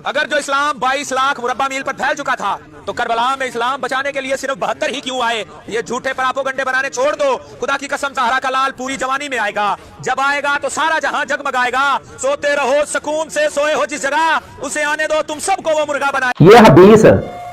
اگر جو اسلام 22 लाख मुरब्बा मील पर फैल चुका था तो करबला में इस्लाम बचाने के लिए सिर्फ 72 ही क्यों आए? ये झूठे प्रोपेगेंडे बनाने छोड़ दो। खुदा की कसम ज़हरा का लाल पूरी जवानी में आएगा, जब आएगा तो सारा जहां जगमगाएगा। सोते रहो सुकून से, सोए हो जिस जगह, उसे आने दो, तुम सबको वो मुर्गा बनाए। ये हदीस,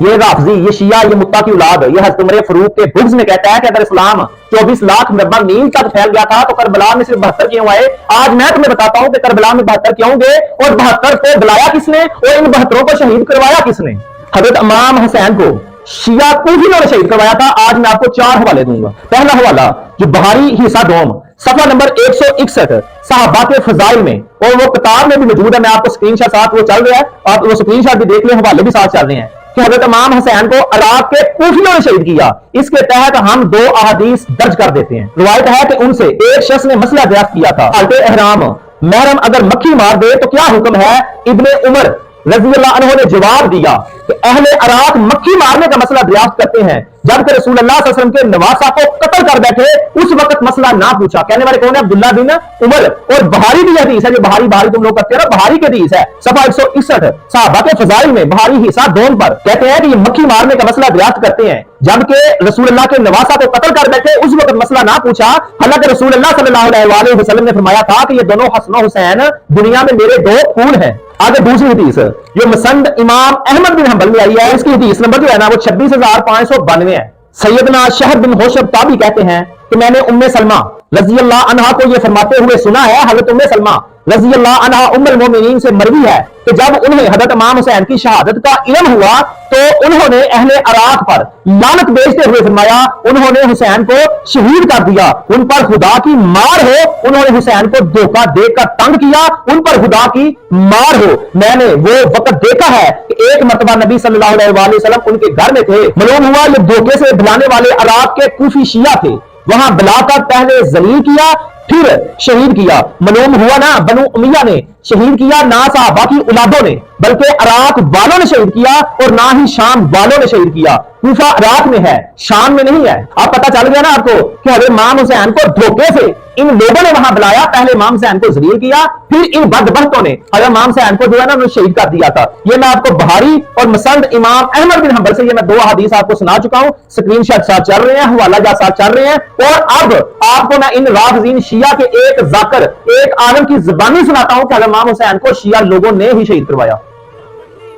ये राफजी, ये शिया, ये मुत्ता की औलाद, ये हज़रत उमर फारूक के बुग़्ज़ में कहता है कि अगर इस्लाम 24 लाख मुरब्बा मील तक फैल गया था तो करबला में सिर्फ 72 क्यों आए? आज मैं तुम्हें बताता हूं कि करबला में 72 क्यों गए और 72 को बुलाया किसने और इन 72 को शहीद करवाया किसने? हजरत इमाम हुसैन को शिया कूफियों ने शहीद करवाया था। आज मैं आपको 4 हवाले दूंगा। पहला हवाला जो बहारी हिस्सा दोम सफा नंबर 161 सहाबा के फजाइल में, और वो किताब में भी मौजूद है। मैं आपको स्क्रीनशॉट साथ वो चल रहा है, आप वो स्क्रीनशॉट भी देख लें, हवाले भी साथ चल रहे हैं कि हजरत इमाम हुसैन को इराक के कूफियों ने शहीद किया। इसके तहत हम 2 अहादीस दर्ज कर देते हैं। रिवायत है कि उनसे एक शख्स ने मसला दरियाफ्त किया था, हालत एहराम महरम अगर मक्खी मार दे तो क्या हुक्म है? इब्ने उमर रज़ी अल्लाह अन्हु ने जवाब दिया कि अहले इराक मक्खी मारने का मसला दरियाफ्त करते हैं, जबकि रसूल अल्लाह सल्लल्लाहु अलैहि वसल्लम के नवासा को कत्ल कर बैठे उस वक्त मसला ना पूछा। कहने वाले कौन है? अब्दुल्लाह बिन उमर। और बहारी भी हदीस है, जो बहारी तुम लोग करते हो ना, बहारी की हदीस है सफा 161 सहाबा के फजाइल में बहारी हिस्सा 2 पर कहते हैं कि ये मक्खी मारने का मसला दरियाफ्त करते हैं, जबकि रसूल अल्लाह के नवासा को कत्ल कर बैठे उस वक्त मसला ना पूछा। हालांकि रसूल अल्लाह सल्लल्लाहु अलैहि वसल्लम ने फरमाया था कि ये दोनों हसन हुसैन दुनिया में मेरे 2 खून हैं। आगे दूसरी हदीस जो मुसन्द इमाम अहमद बिन हंबल में आई है, इसकी हदीस नंबर जो है ना वो 26,592 है। सैयदना शहर बिन होशब ताबी कहते हैं कि मैंने उम्मे सलमा रज़ी अल्लाह अन्हा को ये फरमाते हुए सुना है। हज़रत उम्मे सलमा रज़ी अल्लाह अन्हा उम्मुल मोमिनीन से मरवी है कि जब उन्हें हज़रत इमाम हुसैन की शहादत का इल्म हुआ तो उन्होंने अहले इराक पर लानत भेजते हुए फरमाया, उन्होंने हुसैन को शहीद कर दिया, उन पर खुदा की मार हो। उन्होंने हुसैन को धोखा देकर तंग किया, उन पर खुदा की मार हो। मैंने वो वक्त देखा है कि एक मरतबा नबी सल्लल्लाहु अलैहि वसल्लम उनके घर में थे। मालूम हुआ ये धोखे से बुलाने वाले इराक के कूफी शिया थे। वहां बुलाकर पहले जलील किया फिर शहीद किया। मालूम हुआ ना बनु उमैया ने शहीद किया ना सहाबा की औलादों ने, बल्कि इराक वालों ने शहीद किया और ना ही शाम वालों ने शहीद किया। कूफा इराक में है, शाम में नहीं है। अब पता चल गया ना आपको कि हज़रत इमाम हुसैन को धोखे से इन लोगों ने वहां बुलाया, पहले इमाम हुसैन को जलील किया, फिर इन बदबख्तों ने हज़रत इमाम हुसैन को जो है ना उन्होंने शहीद कर दिया था। ये मैं आपको बहारी और मुसन्द इमाम अहमद बिन हंबल से ये मैं 2 हदीस आपको सुना चुका हूं। स्क्रीनशॉट साथ चल रहे हैं, हवाला जा साथ चल रहे हैं। और अब आपको मैं इन राफजीन शिया के एक जाकर एक आलम की जुबानी सुनाता हूं कि हज़रत इमाम हुसैन को शिया लोगों ने ही शहीद करवाया।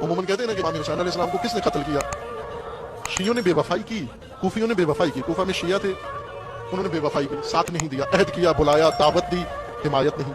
उम्मन कहते हैं ना कि इमाम हुसैन अलैहिस्सलाम को किसने कत्ल किया? शियों ने बेवफाई की, कूफियों ने बेवफाई की। कूफा में शिया थे, उन्होंने बेवफाई की, साथ नहीं दिया, अहद किया, बुलाया, दावत दी, हिमायत नहीं की।